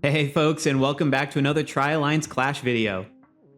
Hey folks, and welcome back to another Tri-Alliance Clash video.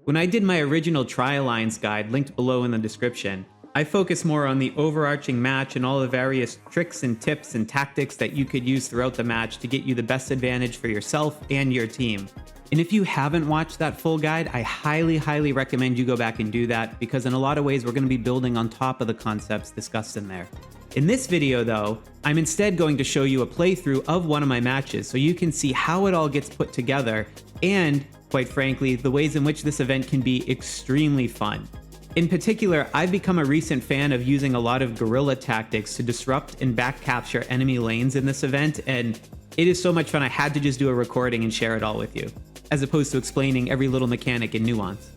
When I did my original Tri-Alliance guide, linked below in the description, I focused more on the overarching match and all the various tricks and tips and tactics that you could use throughout the match to get you the best advantage for yourself and your team. And if you haven't watched that full guide, I highly recommend you go back and do that, because in a lot of ways we're going to be building on top of the concepts discussed in there. In this video though, I'm instead going to show you a playthrough of one of my matches so you can see how it all gets put together and, quite frankly, the ways in which this event can be extremely fun. In particular, I've become a recent fan of using a lot of guerrilla tactics to disrupt and back capture enemy lanes in this event, and it is so much fun I had to just do a recording and share it all with you, as opposed to explaining every little mechanic and nuance.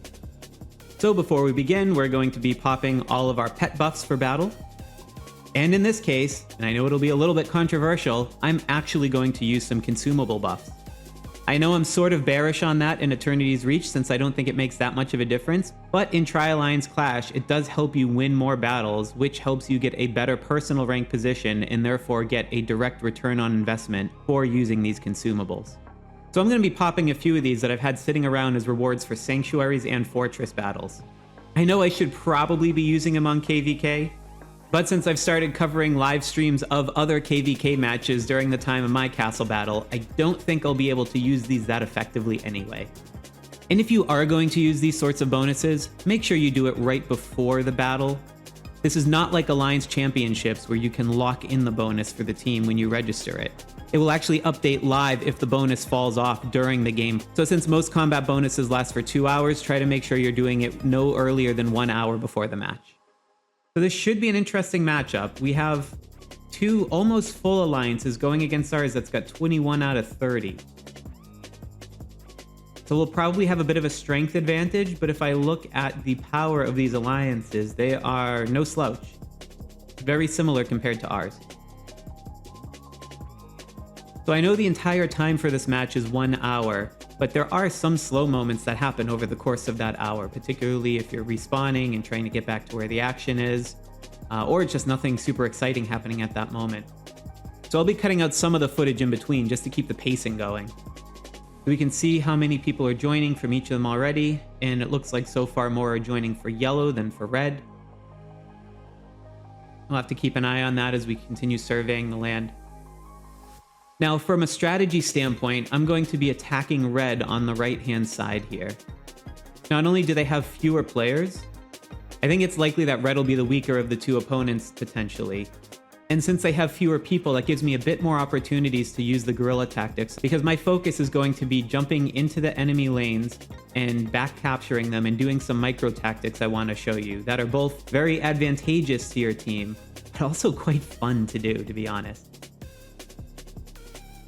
So before we begin, we're going to be popping all of our pet buffs for battle. And in this case, and I know it'll be a little bit controversial, I'm actually going to use some consumable buffs. I know I'm sort of bearish on that in Eternity's Reach since I don't think it makes that much of a difference, but in Tri-Alliance Clash, it does help you win more battles, which helps you get a better personal rank position and therefore get a direct return on investment for using these consumables. So I'm going to be popping a few of these that I've had sitting around as rewards for Sanctuaries and Fortress battles. I know I should probably be using them on KVK, but since I've started covering live streams of other KVK matches during the time of my castle battle, I don't think I'll be able to use these that effectively anyway. And if you are going to use these sorts of bonuses, make sure you do it right before the battle. This is not like Alliance Championships where you can lock in the bonus for the team when you register it. It will actually update live if the bonus falls off during the game. So since most combat bonuses last for 2 hours, try to make sure you're doing it no earlier than 1 hour before the match. So this should be an interesting matchup. We have two almost full alliances going against ours that's got 21 out of 30. So we'll probably have a bit of a strength advantage, but if I look at the power of these alliances, they are no slouch. Very similar compared to ours. So I know the entire time for this match is 1 hour, but there are some slow moments that happen over the course of that hour, particularly if you're respawning and trying to get back to where the action is, or it's just nothing super exciting happening at that moment. So I'll be cutting out some of the footage in between just to keep the pacing going. We can see how many people are joining from each of them already, and it looks like so far more are joining for yellow than for red. We'll have to keep an eye on that as we continue surveying the land. Now, from a strategy standpoint, I'm going to be attacking red on the right-hand side here. Not only do they have fewer players, I think it's likely that red will be the weaker of the two opponents, potentially. And since they have fewer people, that gives me a bit more opportunities to use the guerrilla tactics, because my focus is going to be jumping into the enemy lanes and back capturing them and doing some micro tactics I want to show you that are both very advantageous to your team, but also quite fun to do, to be honest.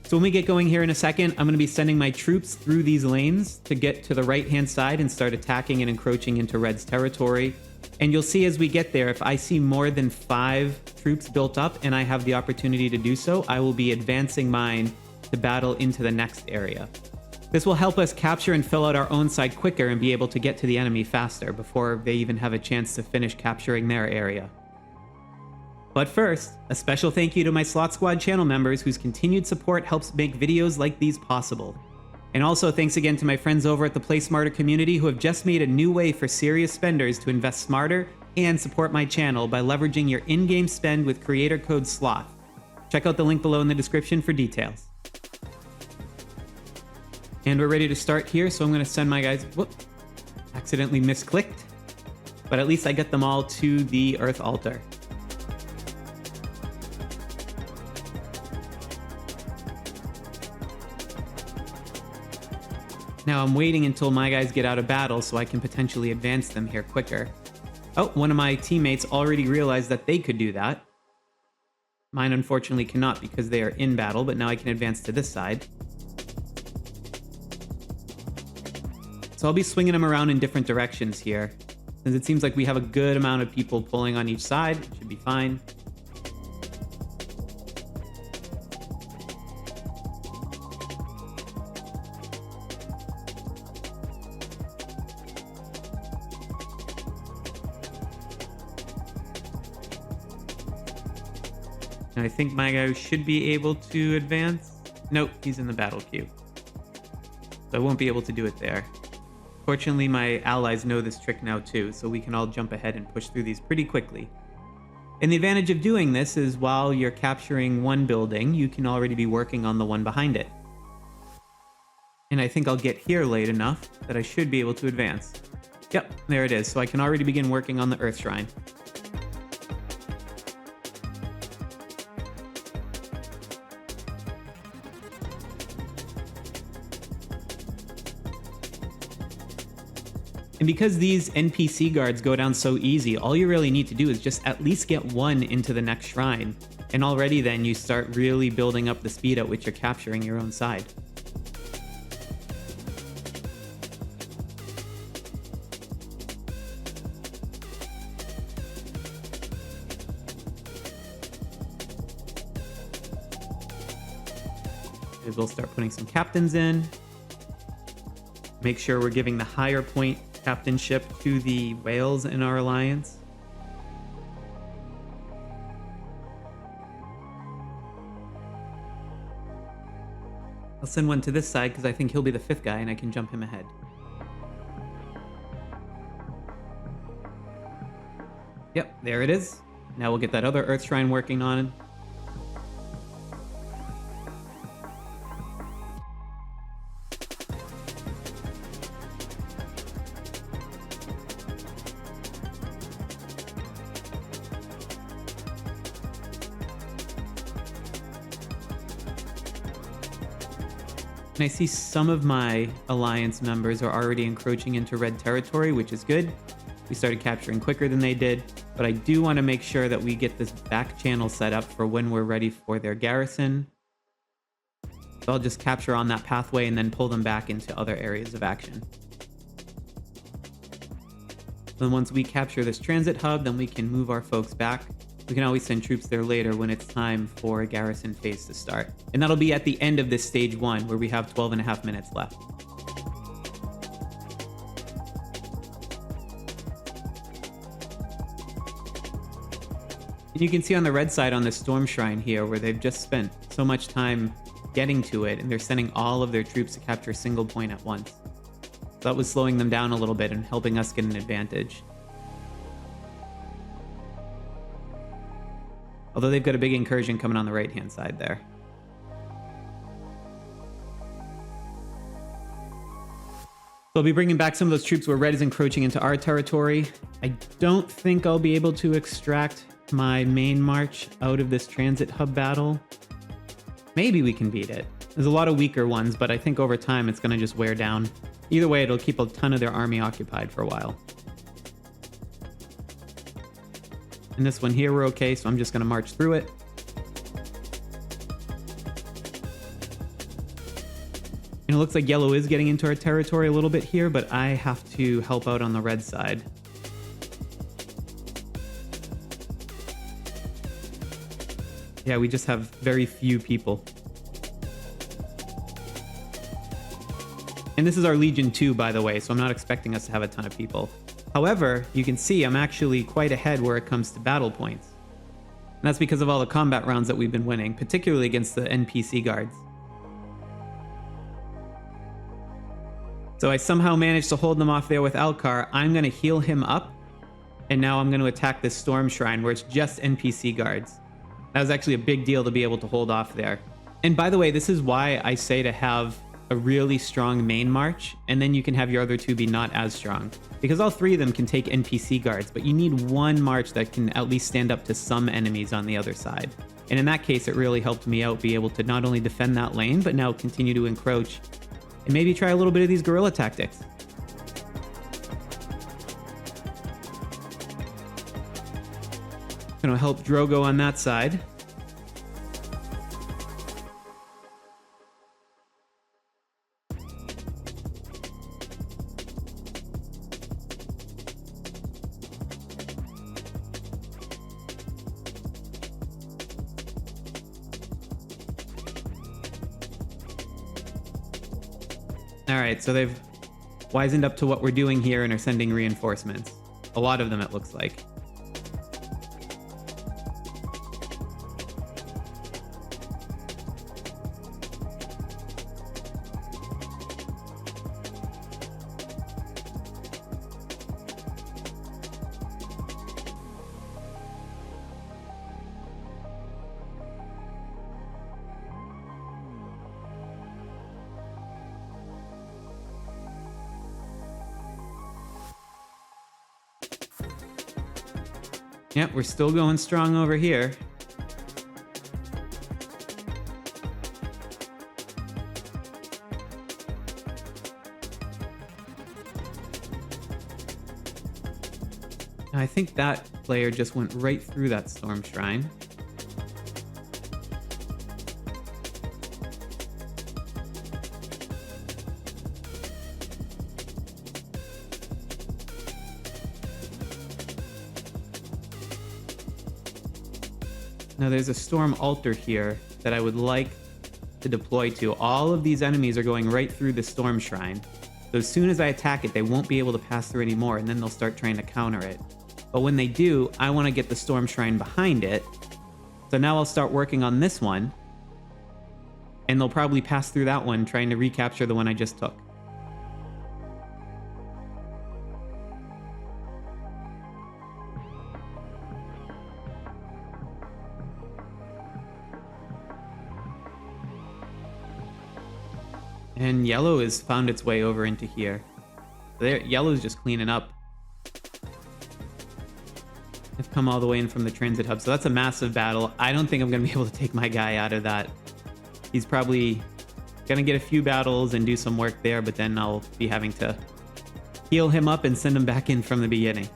So when we get going here in a second, I'm going to be sending my troops through these lanes to get to the right-hand side and start attacking and encroaching into red's territory. And you'll see as we get there, if I see more than 5 troops built up and I have the opportunity to do so, I will be advancing mine to battle into the next area. This will help us capture and fill out our own side quicker and be able to get to the enemy faster before they even have a chance to finish capturing their area. But first, a special thank you to my Slot Squad channel members whose continued support helps make videos like these possible. And also thanks again to my friends over at the Play Smarter community who have just made a new way for serious spenders to invest smarter and support my channel by leveraging your in-game spend with creator code SLOTH. Check out the link below in the description for details. And we're ready to start here, so I'm going to send my guys... Whoop! Accidentally misclicked. But at least I get them all to the Earth Altar. Now I'm waiting until my guys get out of battle so I can potentially advance them here quicker. Oh, one of my teammates already realized that they could do that. Mine unfortunately cannot because they are in battle, but now I can advance to this side. So I'll be swinging them around in different directions here. Since it seems like we have a good amount of people pulling on each side, it should be fine. I think my guy should be able to advance. Nope, he's in the battle queue. So I won't be able to do it there. Fortunately, my allies know this trick now too, so we can all jump ahead and push through these pretty quickly. And the advantage of doing this is while you're capturing one building, you can already be working on the one behind it. And I think I'll get here late enough that I should be able to advance. Yep, there it is. So I can already begin working on the Earth Shrine. And because these NPC guards go down so easy, all you really need to do is just at least get one into the next shrine. And already then you start really building up the speed at which you're capturing your own side. We'll start putting some captains in. Make sure we're giving the higher point captainship to the whales in our alliance. I'll send one to this side because I think he'll be the 5th guy and I can jump him ahead. Yep, there it is. Now we'll get that other Earth Shrine working on it. And I see some of my alliance members are already encroaching into red territory, which is good. We started capturing quicker than they did, but I do want to make sure that we get this back channel set up for when we're ready for their garrison. So I'll just capture on that pathway and then pull them back into other areas of action. Then once we capture this transit hub, then we can move our folks back. We can always send troops there later when it's time for a garrison phase to start. And that'll be at the end of this stage 1, where we have 12.5 minutes left. And you can see on the red side on the Storm Shrine here, where they've just spent so much time getting to it, and they're sending all of their troops to capture a single point at once. So that was slowing them down a little bit and helping us get an advantage. Although they've got a big incursion coming on the right-hand side there. So I'll be bringing back some of those troops where red is encroaching into our territory. I don't think I'll be able to extract my main march out of this transit hub battle. Maybe we can beat it. There's a lot of weaker ones, but I think over time it's going to just wear down. Either way, it'll keep a ton of their army occupied for a while. And this one here, we're okay, so I'm just going to march through it. And it looks like yellow is getting into our territory a little bit here, but I have to help out on the red side. Yeah, we just have very few people. And this is our Legion 2, by the way, so I'm not expecting us to have a ton of people. However, you can see I'm actually quite ahead where it comes to battle points. And that's because of all the combat rounds that we've been winning, particularly against the NPC guards. So I somehow managed to hold them off there with Alcar. I'm going to heal him up, and now I'm going to attack this Storm Shrine where it's just NPC guards. That was actually a big deal to be able to hold off there. And by the way, this is why I say to have a really strong main march, and then you can have your other two be not as strong. Because all 3 of them can take NPC guards, but you need one march that can at least stand up to some enemies on the other side. And in that case, it really helped me out be able to not only defend that lane, but now continue to encroach and maybe try a little bit of these guerrilla tactics. Gonna help Drogo on that side. Alright, so they've wisened up to what we're doing here and are sending reinforcements. A lot of them, it looks like. Yep, we're still going strong over here. I think that player just went right through that storm shrine. Now there's a storm altar here that I would like to deploy to. All of these enemies are going right through the storm shrine. So as soon as I attack it, they won't be able to pass through anymore, and then they'll start trying to counter it. But when they do, I want to get the storm shrine behind it. So now I'll start working on this one, and they'll probably pass through that one, trying to recapture the one I just took. And yellow has found its way over into here. There, yellow's just cleaning up. They've come all the way in from the transit hub, so that's a massive battle. I don't think I'm going to be able to take my guy out of that. He's probably going to get a few battles and do some work there, but then I'll be having to heal him up and send him back in from the beginning.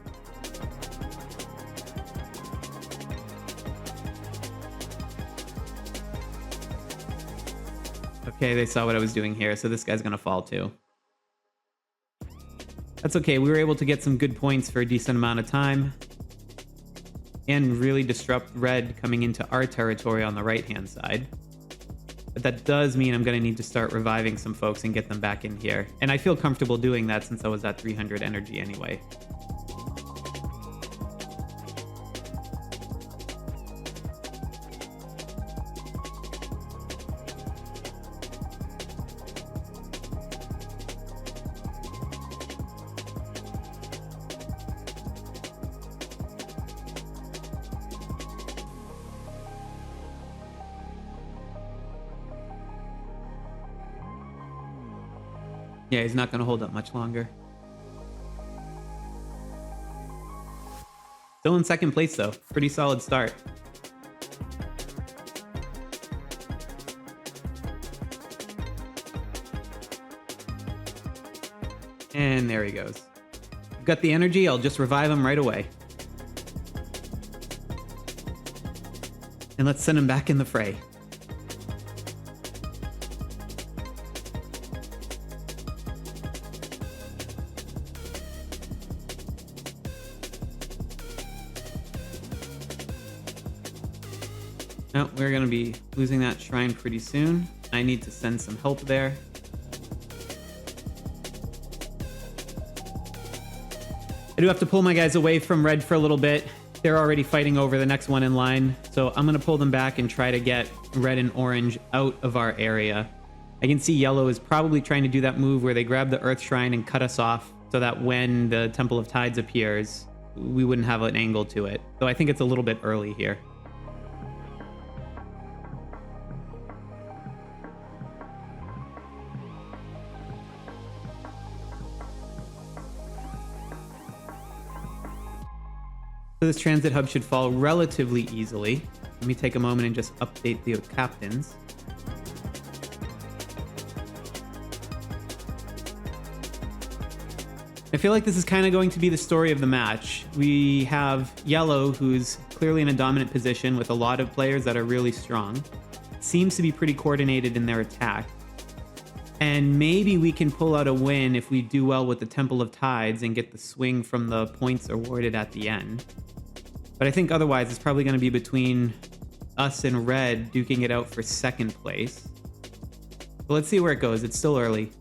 Okay, they saw what I was doing here, so this guy's gonna fall too. That's okay, we were able to get some good points for a decent amount of time and really disrupt red coming into our territory on the right-hand side. But that does mean I'm gonna need to start reviving some folks and get them back in here. And I feel comfortable doing that since I was at 300 energy anyway. Yeah, he's not going to hold up much longer. Still in second place, though. Pretty solid start. And there he goes. I've got the energy. I'll just revive him right away. And let's send him back in the fray. No, we're going to be losing that shrine pretty soon. I need to send some help there. I do have to pull my guys away from red for a little bit. They're already fighting over the next one in line. So I'm going to pull them back and try to get red and orange out of our area. I can see yellow is probably trying to do that move where they grab the earth shrine and cut us off so that when the Temple of Tides appears, we wouldn't have an angle to it. So I think it's a little bit early here. So this transit hub should fall relatively easily. Let me take a moment and just update the captains. I feel like this is kind of going to be the story of the match. We have yellow, who's clearly in a dominant position with a lot of players that are really strong. Seems to be pretty coordinated in their attack. And maybe we can pull out a win if we do well with the Temple of Tides and get the swing from the points awarded at the end. But I think otherwise it's probably going to be between us and red duking it out for second place. But let's see where it goes. It's still early.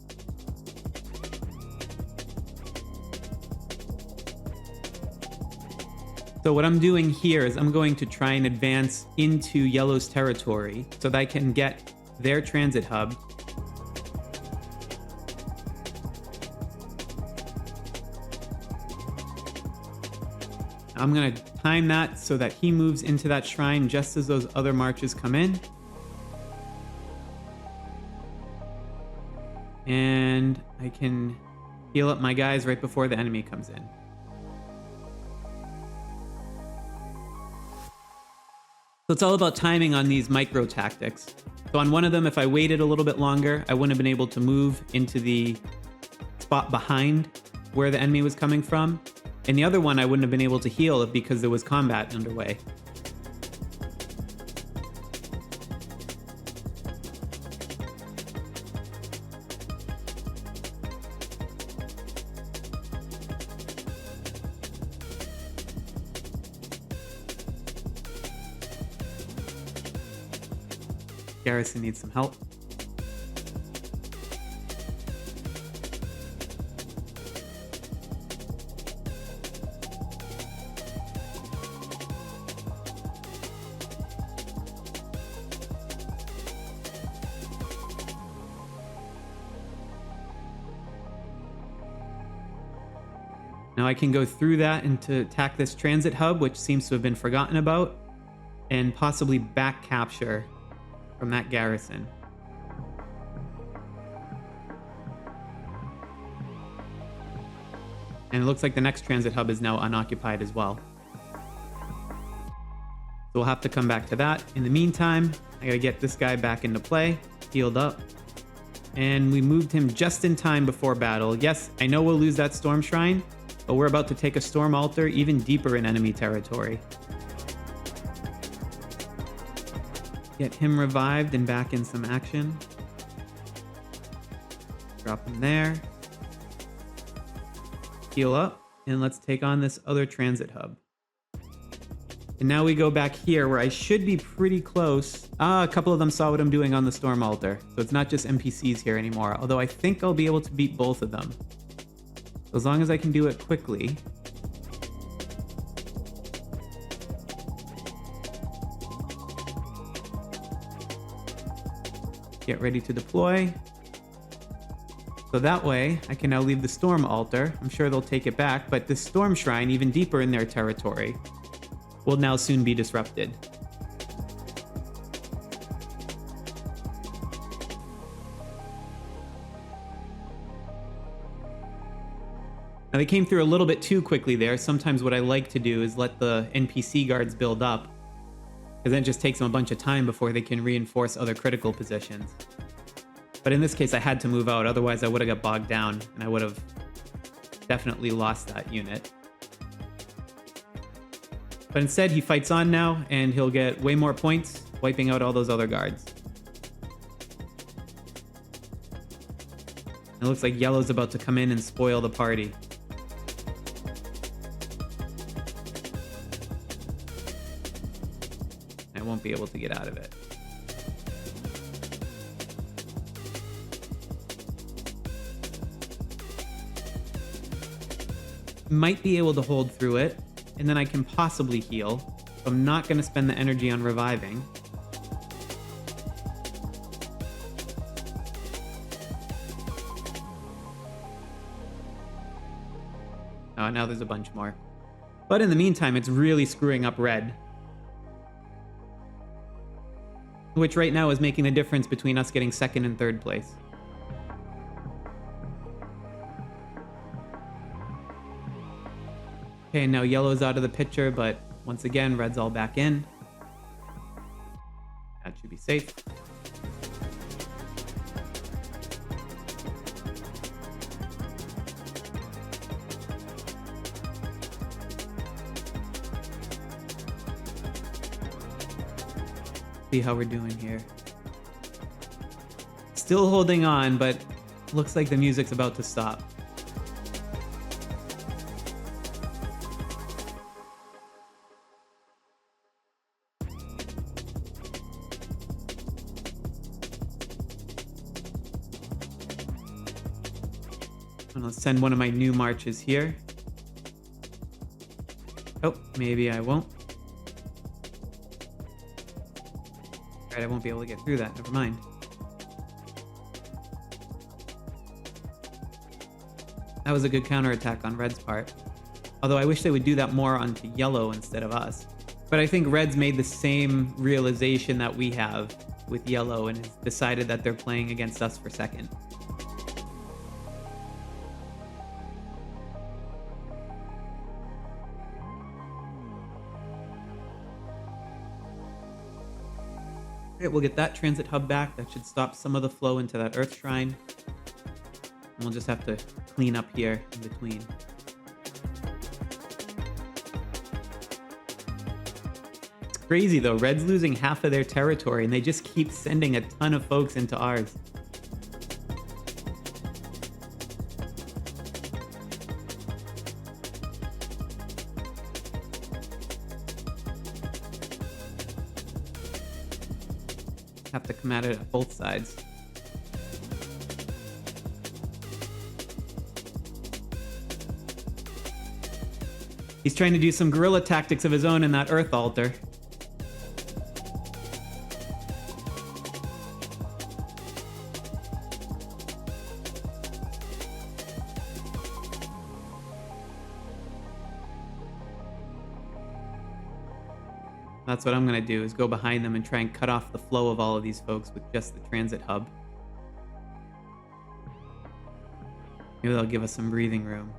So what I'm doing here is I'm going to try and advance into yellow's territory so that I can get their transit hub. I'm going to time that so that he moves into that shrine just as those other marches come in. And I can heal up my guys right before the enemy comes in. So it's all about timing on these micro tactics. So on one of them, if I waited a little bit longer, I wouldn't have been able to move into the spot behind where the enemy was coming from. And the other one, I wouldn't have been able to heal because there was combat underway. Garrison needs some help. Now I can go through that and to attack this transit hub, which seems to have been forgotten about, and possibly back capture from that garrison. And it looks like the next transit hub is now unoccupied as well. So we'll have to come back to that. In the meantime, I gotta get this guy back into play, healed up. And we moved him just in time before battle. Yes, I know we'll lose that Storm Shrine, but we're about to take a Storm Altar even deeper in enemy territory. Get him revived and back in some action. Drop him there. Heal up, and let's take on this other transit hub. And now we go back here where I should be pretty close. A couple of them saw what I'm doing on the Storm Altar, so it's not just NPCs here anymore, although I think I'll be able to beat both of them. So as long as I can do it quickly. Get ready to deploy. So that way, I can now leave the Storm Altar. I'm sure they'll take it back, but this Storm Shrine, even deeper in their territory, will now soon be disrupted. Now they came through a little bit too quickly there. Sometimes what I like to do is let the NPC guards build up, because then it just takes them a bunch of time before they can reinforce other critical positions. But in this case, I had to move out, otherwise I would have got bogged down, and I would have definitely lost that unit. But instead, he fights on now, and he'll get way more points, wiping out all those other guards. It looks like Yellow's about to come in and spoil the party. I won't be able to get out of it. Might be able to hold through it, and then I can possibly heal. So I'm not going to spend the energy on reviving. Oh, now there's a bunch more. But in the meantime, it's really screwing up red. Which right now is making the difference between us getting second and third place. Okay, now yellow's out of the picture, but once again, red's all back in. That should be safe. See how we're doing here. Still holding on, but looks like the music's about to stop. I'll send one of my new marches here. Oh, maybe I won't. Right, I won't be able to get through that. Never mind. That was a good counterattack on Red's part. Although I wish they would do that more onto Yellow instead of us. But I think Red's made the same realization that we have with Yellow and has decided that they're playing against us for second. Alright, we'll get that transit hub back. That should stop some of the flow into that Earth Shrine. And we'll just have to clean up here in between. It's crazy though, Red's losing half of their territory and they just keep sending a ton of folks into ours. Have to come at it at both sides. He's trying to do some guerrilla tactics of his own in that Earth altar. That's what I'm gonna do, is go behind them and try and cut off the flow of all of these folks with just the transit hub. Maybe they'll give us some breathing room.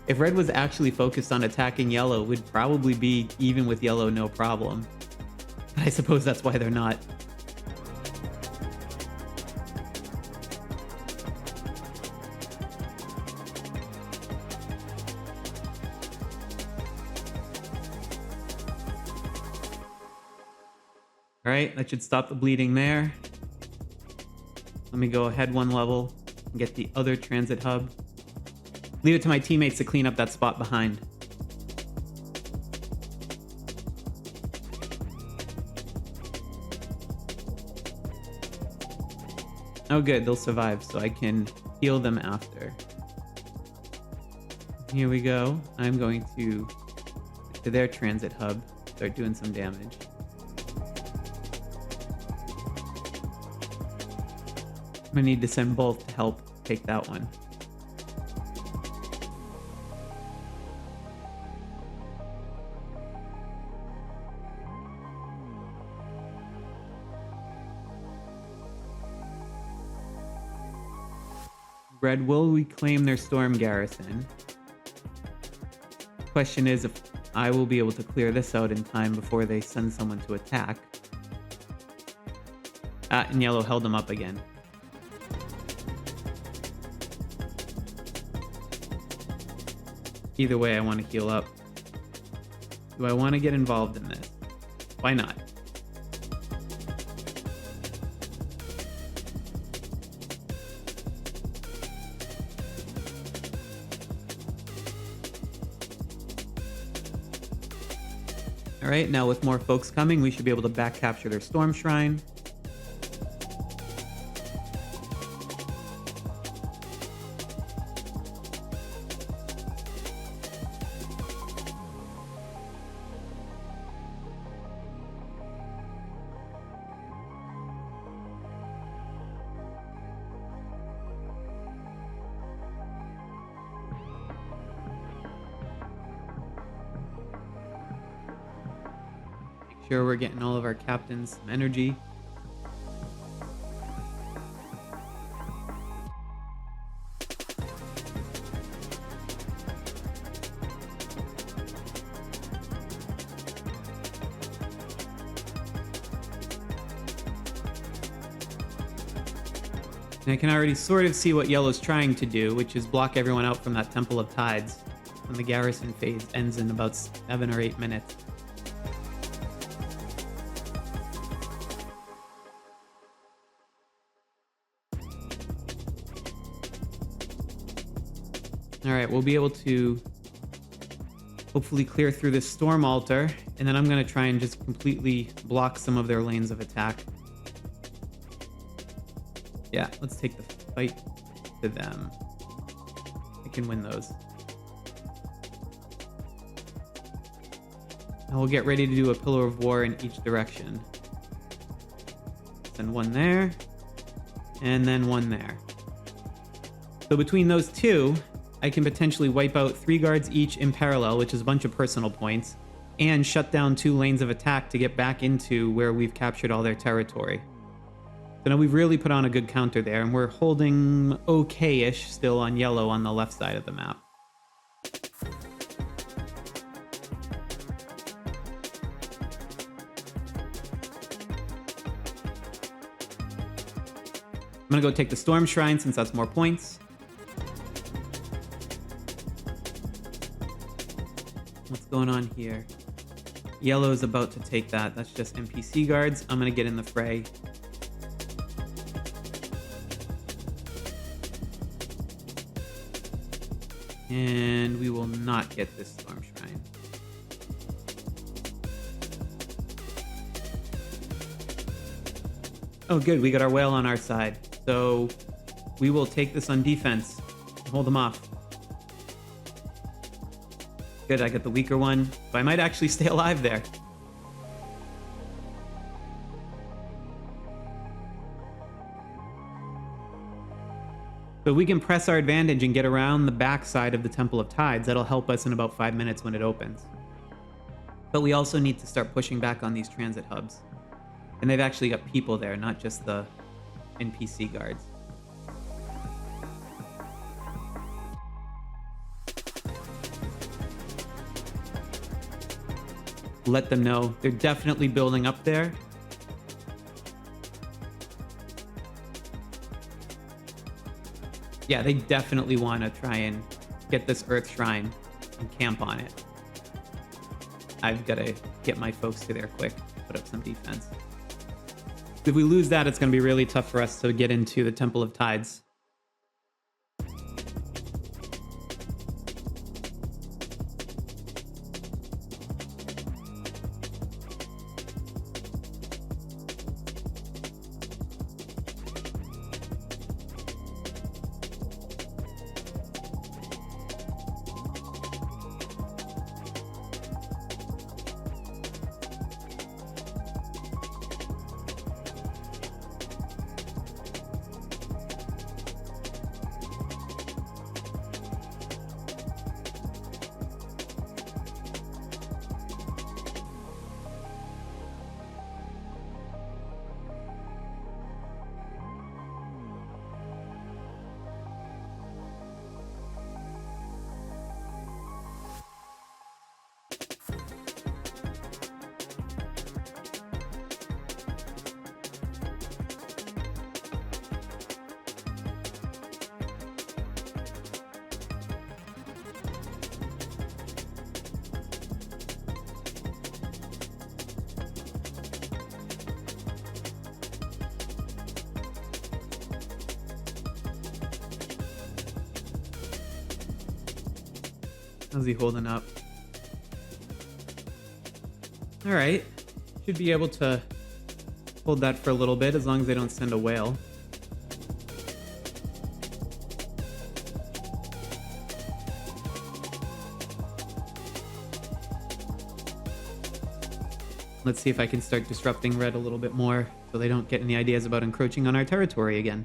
If Red was actually focused on attacking Yellow, we'd probably be even with Yellow, no problem. But I suppose that's why they're not. Alright, that should stop the bleeding there. Let me go ahead one level and get the other transit hub. Leave it to my teammates to clean up that spot behind. Oh good, they'll survive, so I can heal them after. Here we go. I'm going to get to their transit hub, start doing some damage. I'm gonna need to send both to help take that one. Red will reclaim their storm garrison. Question is if I will be able to clear this out in time before they send someone to attack. And Yellow held them up again. Either way, I want to heal up. Do I want to get involved in this? Why not? Alright, now with more folks coming, we should be able to back capture their Storm Shrine. Sure, we're getting all of our captains some energy. And I can already sort of see what Yellow's trying to do, which is block everyone out from that Temple of Tides when the garrison phase ends in about 7 or 8 minutes. Alright, we'll be able to hopefully clear through this storm altar, and then I'm going to try and just completely block some of their lanes of attack. Yeah, let's take the fight to them. I can win those. And we'll get ready to do a Pillar of War in each direction. Send one there, and then one there. So between those two, I can potentially wipe out 3 guards each in parallel, which is a bunch of personal points, and shut down 2 lanes of attack to get back into where we've captured all their territory. So now we've really put on a good counter there, and we're holding okay-ish still on yellow on the left side of the map. I'm gonna go take the Storm Shrine since that's more points. What's going on here? Yellow is about to take that. That's just NPC guards. I'm gonna get in the fray. And we will not get this Storm Shrine. Oh good, we got our whale on our side. So we will take this on defense. Hold them off. Good, I got the weaker one. So I might actually stay alive there. So we can press our advantage and get around the backside of the Temple of Tides. That'll help us in about 5 minutes when it opens. But we also need to start pushing back on these transit hubs. And they've actually got people there, not just the NPC guards. Let them know. They're definitely building up there. Yeah, they definitely want to try and get this Earth Shrine and camp on it. I've got to get my folks to there quick, put up some defense. If we lose that, it's going to be really tough for us to get into the Temple of Tides. How's he holding up? All right. Should be able to hold that for a little bit as long as they don't send a whale. Let's see if I can start disrupting red a little bit more so they don't get any ideas about encroaching on our territory again.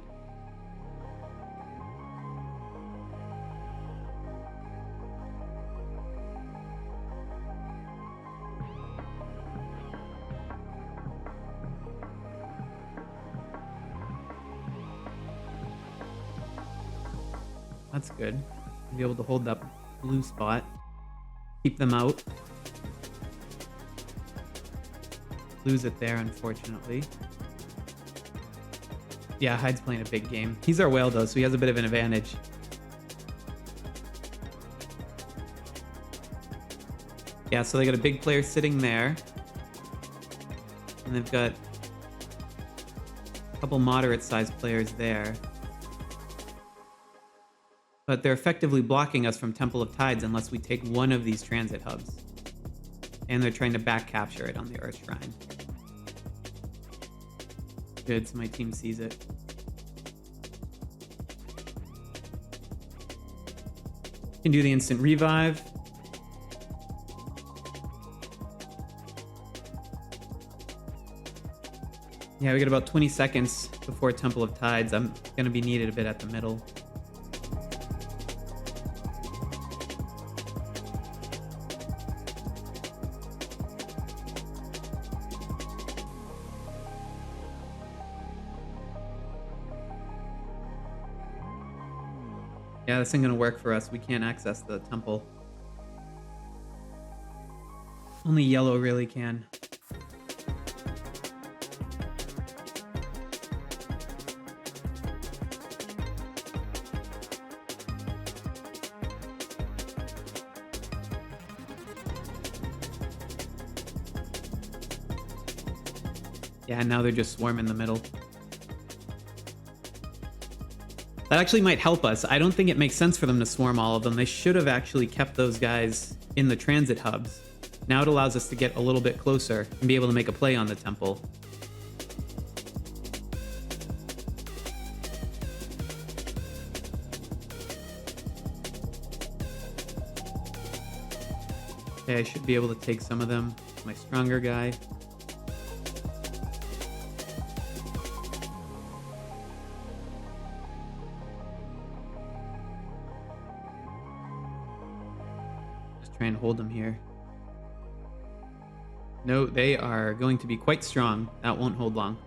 That's good. Be able to hold that blue spot. Keep them out. Lose it there, unfortunately. Yeah, Hyde's playing a big game. He's our whale, though, so he has a bit of an advantage. Yeah, so they got a big player sitting there. And they've got a couple moderate-sized players there. But they're effectively blocking us from Temple of Tides unless we take one of these transit hubs. And they're trying to back capture it on the Earth Shrine. Good, so my team sees it. Can do the instant revive. Yeah, we got about 20 seconds before Temple of Tides. I'm gonna be needed a bit at the middle. Yeah, this isn't gonna work for us. We can't access the temple. Only yellow really can. Yeah, now they're just swarming the middle. That actually might help us. I don't think it makes sense for them to swarm all of them. They should have actually kept those guys in the transit hubs. Now it allows us to get a little bit closer and be able to make a play on the temple. Okay, I should be able to take some of them. My stronger guy. Try and hold them here. No, they are going to be quite strong. That won't hold long.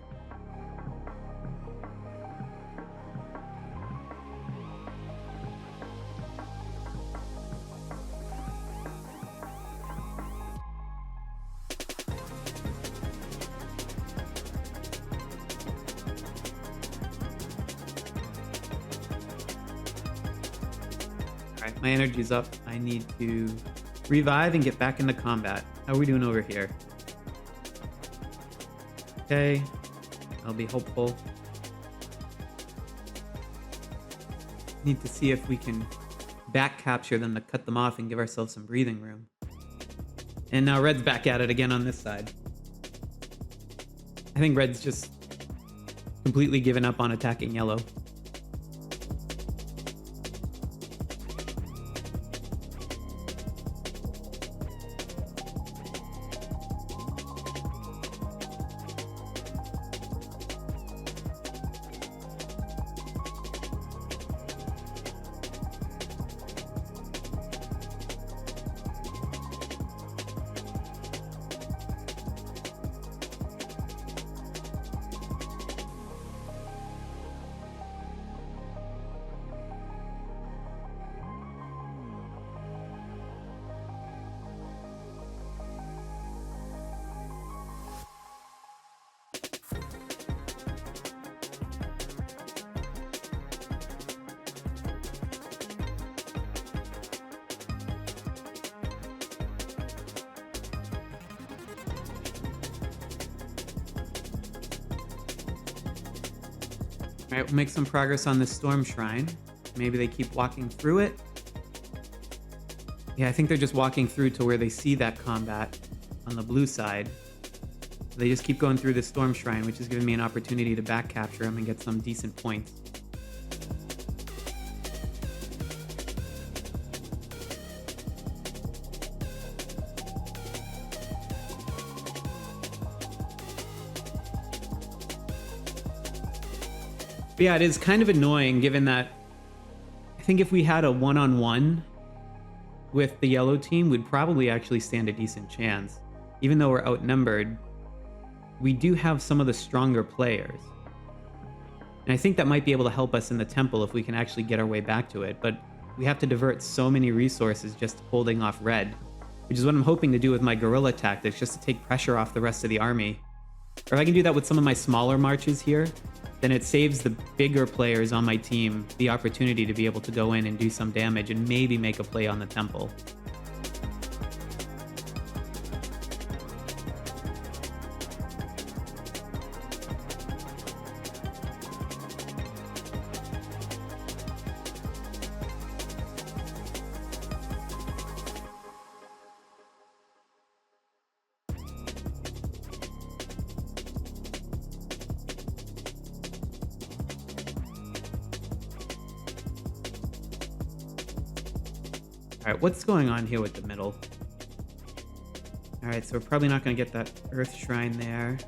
Alright, my energy's up. I need to revive and get back into combat. How are we doing over here? Okay, I'll be hopeful. Need to see if we can back capture them to cut them off and give ourselves some breathing room. And now red's back at it again on this side. I think red's just completely given up on attacking yellow. Alright, we'll make some progress on this storm shrine. Maybe they keep walking through it. Yeah, I think they're just walking through to where they see that combat on the blue side. They just keep going through the storm shrine, which is giving me an opportunity to back capture them and get some decent points. But yeah, it is kind of annoying given that I think if we had a one-on-one with the yellow team, we'd probably actually stand a decent chance. Even though we're outnumbered, we do have some of the stronger players. And I think that might be able to help us in the temple if we can actually get our way back to it. But we have to divert so many resources just holding off red, which is what I'm hoping to do with my guerrilla tactics, just to take pressure off the rest of the army. Or if I can do that with some of my smaller marches here, then it saves the bigger players on my team the opportunity to be able to go in and do some damage and maybe make a play on the temple. All right, what's going on here with the middle? All right, so we're probably not going to get that Earth Shrine there.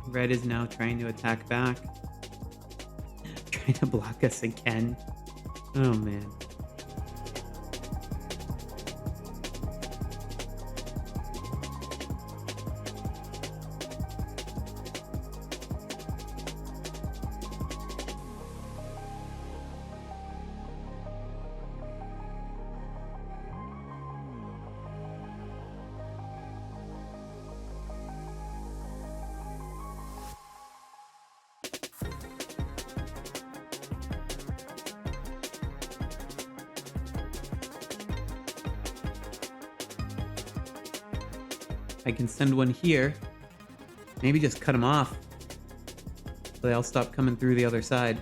Red is now trying to attack back. Trying to block us again. Oh, man. I can send one here. Maybe just cut them off so they all stop coming through the other side.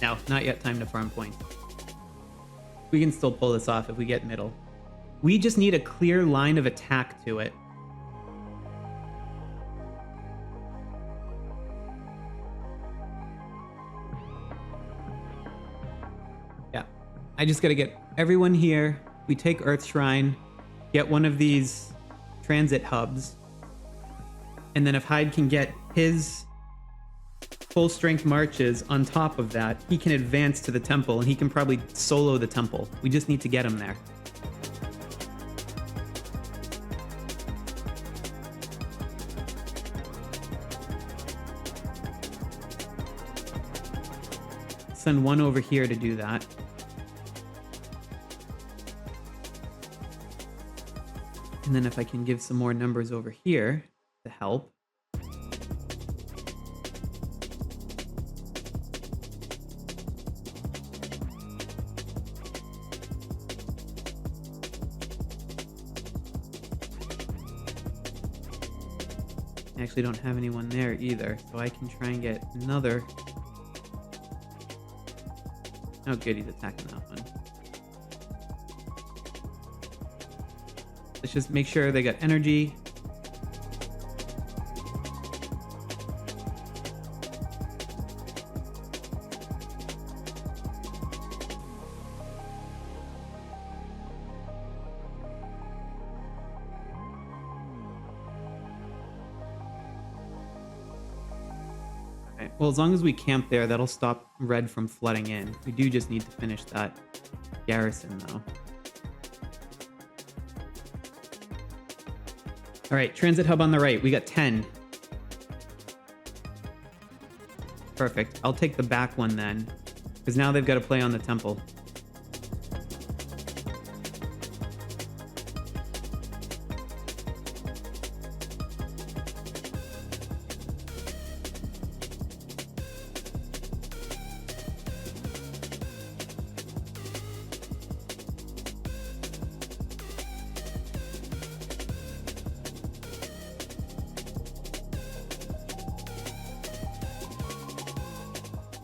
No, not yet time to farm points. We can still pull this off if we get middle. We just need a clear line of attack to it. Yeah, I just gotta get everyone here. We take Earth Shrine, get one of these transit hubs, and then if Hyde can get his full strength marches on top of that, he can advance to the temple and he can probably solo the temple. We just need to get him there. Send one over here to do that. And then if I can give some more numbers over here to help. I actually don't have anyone there either, so I can try and get another. Oh good, he's attacking that one. Let's just make sure they got energy. Well, as long as we camp there, that'll stop red from flooding in. We do just need to finish that garrison, though. All right, transit hub on the right. We got 10. Perfect. I'll take the back one then, because now they've got to play on the temple.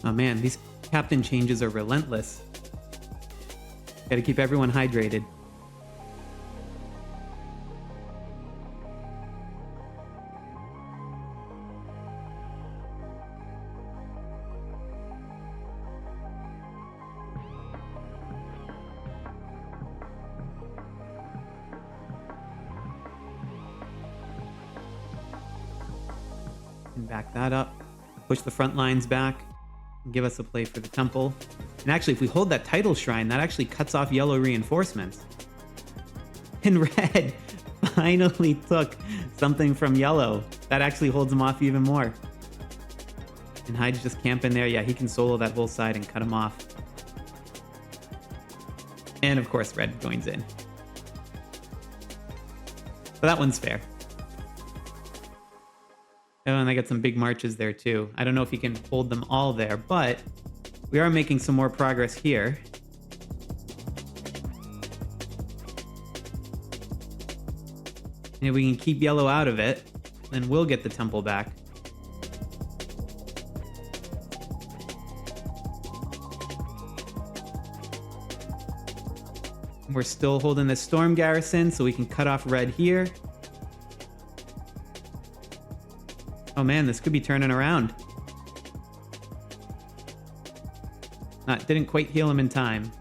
Oh man, these captain changes are relentless. Gotta keep everyone hydrated. And back that up. Push the front lines back. Give us a play for the temple. And actually, if we hold that title shrine, that actually cuts off yellow reinforcements. And red finally took something from yellow. That actually holds him off even more. And Hyde's just camping there. Yeah, he can solo that whole side and cut him off. And of course, red joins in. So that one's fair. Oh, and I got some big marches there too. I don't know if he can hold them all there, but we are making some more progress here. And if we can keep yellow out of it, then we'll get the temple back. We're still holding the storm garrison, so we can cut off red here. Oh man, this could be turning around. Didn't quite heal him in time.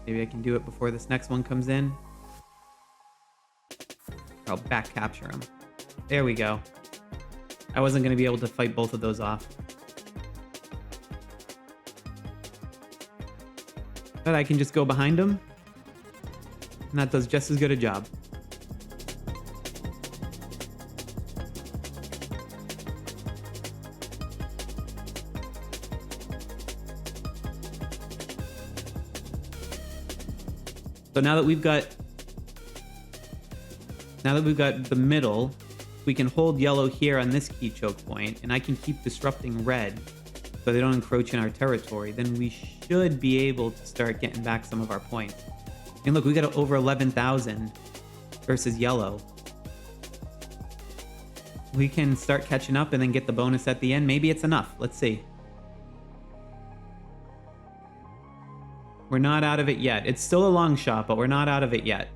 Maybe I can do it before this next one comes in. I'll back capture him. There we go. I wasn't going to be able to fight both of those off. But I can just go behind him. And that does just as good a job. So now that we've got the middle, we can hold yellow here on this key choke point, and I can keep disrupting red so they don't encroach in our territory. Then we should be able to start getting back some of our points. And look, we got over 11,000 versus yellow. We can start catching up and then get the bonus at the end. Maybe it's enough. Let's see. We're not out of it yet. It's still a long shot, but we're not out of it yet.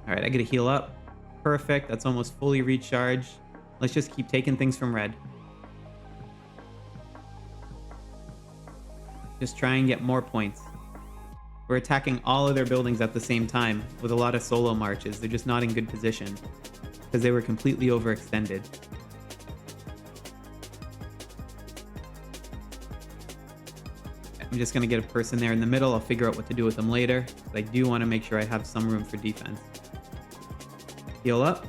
All right, I gotta heal up. Perfect. That's almost fully recharged. Let's just keep taking things from red. Just try and get more points. We're attacking all of their buildings at the same time with a lot of solo marches. They're just not in good position because they were completely overextended. I'm just going to get a person there in the middle. I'll figure out what to do with them later. But I do want to make sure I have some room for defense. Heal up.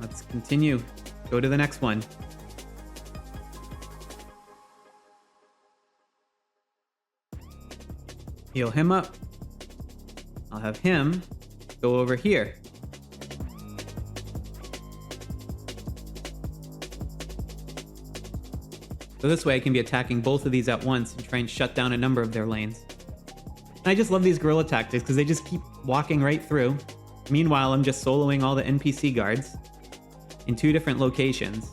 Let's continue. Go to the next one. Heal him up. I'll have him go over here. So this way I can be attacking both of these at once and try and shut down a number of their lanes. And I just love these guerrilla tactics because they just keep walking right through. Meanwhile, I'm just soloing all the NPC guards in 2 different locations.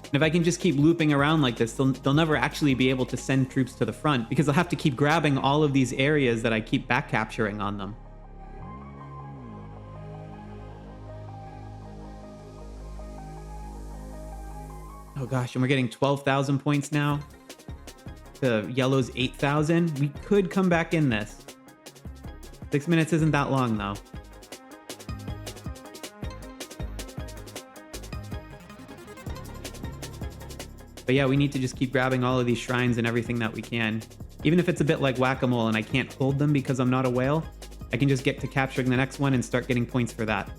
And if I can just keep looping around like this, they'll never actually be able to send troops to the front because they'll have to keep grabbing all of these areas that I keep back capturing on them. Oh gosh, and we're getting 12,000 points now. The yellow's 8,000. We could come back in this. 6 minutes isn't that long though. But yeah, we need to just keep grabbing all of these shrines and everything that we can. Even if it's a bit like whack-a-mole and I can't hold them because I'm not a whale, I can just get to capturing the next one and start getting points for that.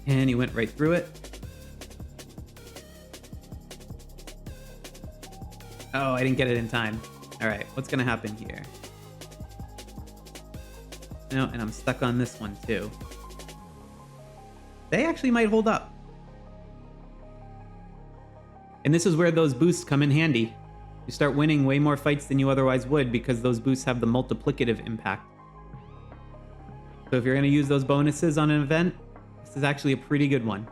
And he went right through it. Oh, I didn't get it in time. All right, what's gonna happen here? No, and I'm stuck on this one too. They actually might hold up. And this is where those boosts come in handy. You start winning way more fights than you otherwise would because those boosts have the multiplicative impact. So if you're gonna use those bonuses on an event, this is actually a pretty good one.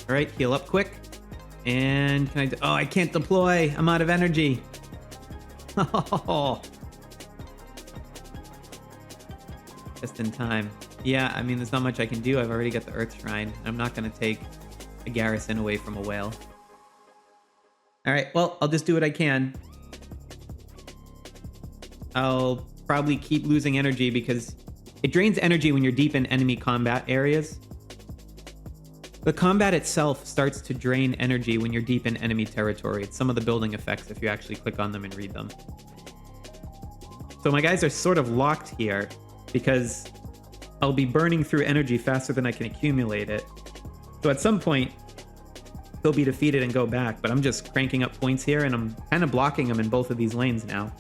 All right, heal up quick. And can I... Oh, I can't deploy. I'm out of energy. Oh. Just in time. Yeah, I mean, there's not much I can do. I've already got the Earth Shrine. I'm not going to take a garrison away from a whale. All right, well, I'll just do what I can. I'll probably keep losing energy because it drains energy when you're deep in enemy combat areas. The combat itself starts to drain energy when you're deep in enemy territory. It's some of the building effects if you actually click on them and read them. So my guys are sort of locked here because I'll be burning through energy faster than I can accumulate it. So at some point, they'll be defeated and go back, but I'm just cranking up points here and I'm kind of blocking them in both of these lanes now.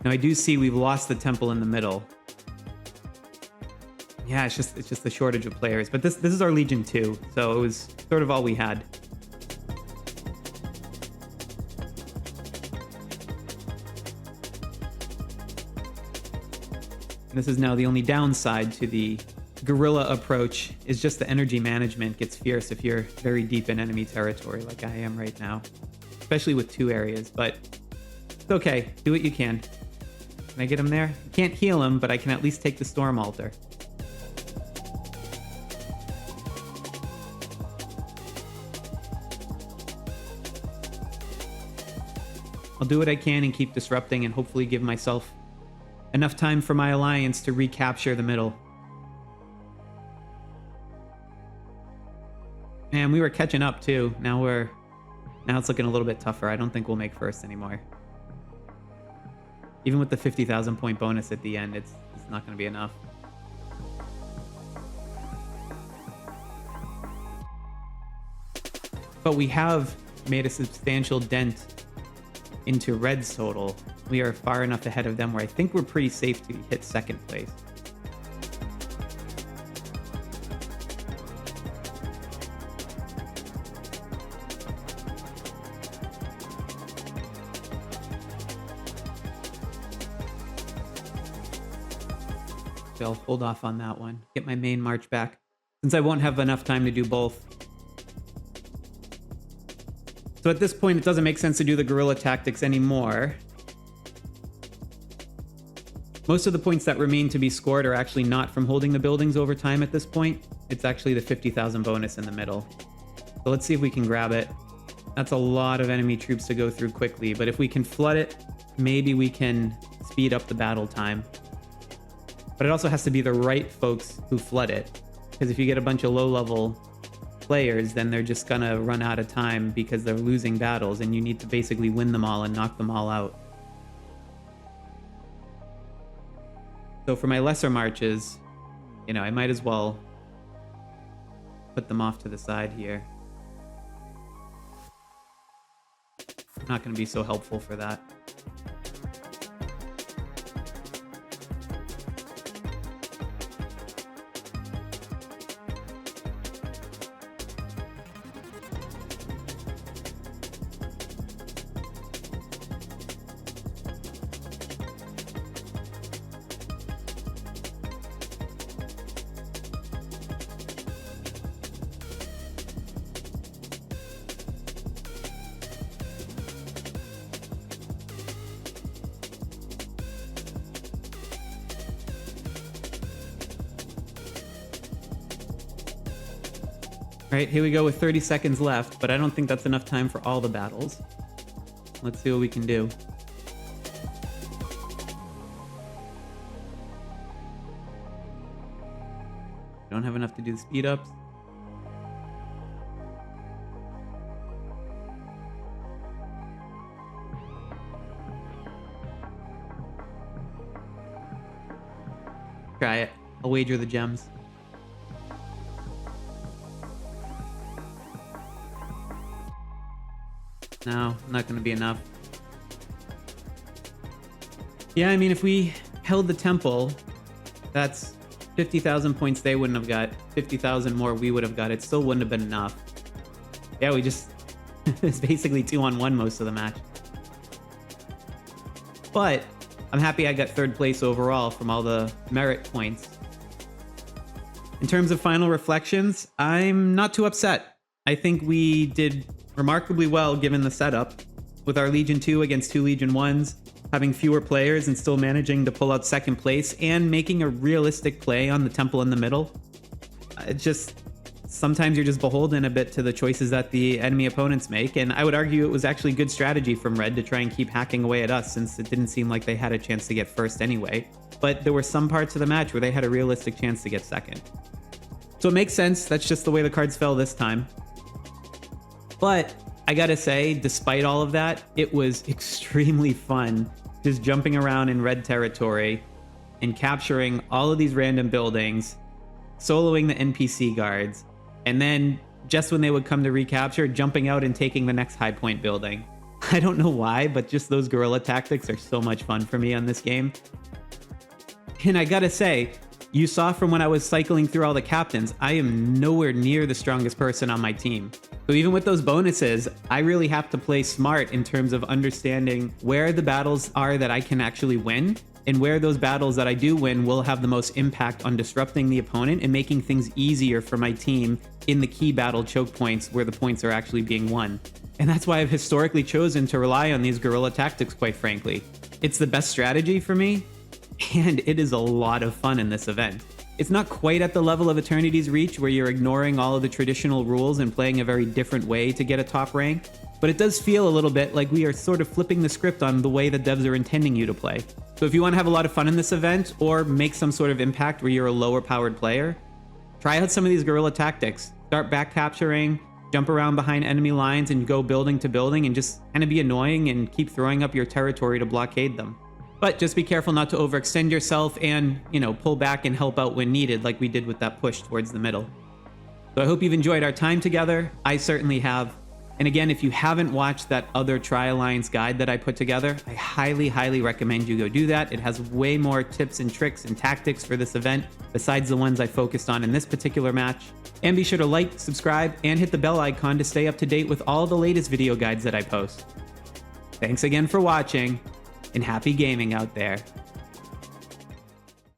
Now I do see we've lost the temple in the middle. Yeah, it's just the shortage of players. But this is our Legion 2, so it was sort of all we had. This is now the only downside to the guerrilla approach, is just the energy management gets fierce if you're very deep in enemy territory like I am right now. Especially with 2 areas, but it's okay. Do what you can. Can I get him there? I can't heal him, but I can at least take the Storm Altar. I'll do what I can and keep disrupting and hopefully give myself enough time for my alliance to recapture the middle. Man, we were catching up too. Now it's looking a little bit tougher. I don't think we'll make first anymore. Even with the 50,000 point bonus at the end, it's not going to be enough. But we have made a substantial dent into Red's total. We are far enough ahead of them where I think we're pretty safe to hit second place. So I'll hold off on that one. Get my main march back, since I won't have enough time to do both. So at this point, it doesn't make sense to do the guerrilla tactics anymore. Most of the points that remain to be scored are actually not from holding the buildings over time at this point. It's actually the 50,000 bonus in the middle. So let's see if we can grab it. That's a lot of enemy troops to go through quickly, but if we can flood it, maybe we can speed up the battle time. But it also has to be the right folks who flood it, because if you get a bunch of low-level players, then they're just gonna run out of time because they're losing battles, and you need to basically win them all and knock them all out. So for my lesser marches, you know, I might as well put them off to the side here. Not gonna be so helpful for that. All right, here we go with 30 seconds left, but I don't think that's enough time for all the battles. Let's see what we can do. Don't have enough to do the speed ups. Try it. I'll wager the gems. No, not going to be enough. Yeah, I mean, if we held the temple, that's 50,000 points they wouldn't have got. 50,000 more we would have got. It still wouldn't have been enough. Yeah, we just... it's basically 2-on-1 most of the match. But I'm happy I got third place overall from all the merit points. In terms of final reflections, I'm not too upset. I think we did remarkably well given the setup, with our Legion 2 against 2 Legion 1s, having fewer players and still managing to pull out second place and making a realistic play on the temple in the middle. It just, sometimes you're just beholden a bit to the choices that the enemy opponents make, and I would argue it was actually good strategy from Red to try and keep hacking away at us, since it didn't seem like they had a chance to get first anyway. But there were some parts of the match where they had a realistic chance to get second. So it makes sense, that's just the way the cards fell this time. But I gotta say, despite all of that, it was extremely fun just jumping around in Red territory and capturing all of these random buildings, soloing the NPC guards, and then just when they would come to recapture, jumping out and taking the next high point building. I don't know why, but just those guerrilla tactics are so much fun for me on this game. And I gotta say, you saw from when I was cycling through all the captains, I am nowhere near the strongest person on my team. So even with those bonuses, I really have to play smart in terms of understanding where the battles are that I can actually win, and where those battles that I do win will have the most impact on disrupting the opponent and making things easier for my team in the key battle choke points where the points are actually being won. And that's why I've historically chosen to rely on these guerrilla tactics, quite frankly. It's the best strategy for me, and it is a lot of fun in this event. It's not quite at the level of Eternity's Reach where you're ignoring all of the traditional rules and playing a very different way to get a top rank, but it does feel a little bit like we are sort of flipping the script on the way the devs are intending you to play. So if you want to have a lot of fun in this event, or make some sort of impact where you're a lower powered player, try out some of these guerrilla tactics. Start back capturing, jump around behind enemy lines and go building to building and just kind of be annoying and keep throwing up your territory to blockade them. But just be careful not to overextend yourself and, pull back and help out when needed like we did with that push towards the middle. So I hope you've enjoyed our time together. I certainly have. And again, if you haven't watched that other Tri-Alliance guide that I put together, I highly, highly recommend you go do that. It has way more tips and tricks and tactics for this event, besides the ones I focused on in this particular match. And be sure to like, subscribe, and hit the bell icon to stay up to date with all the latest video guides that I post. Thanks again for watching, and happy gaming out there.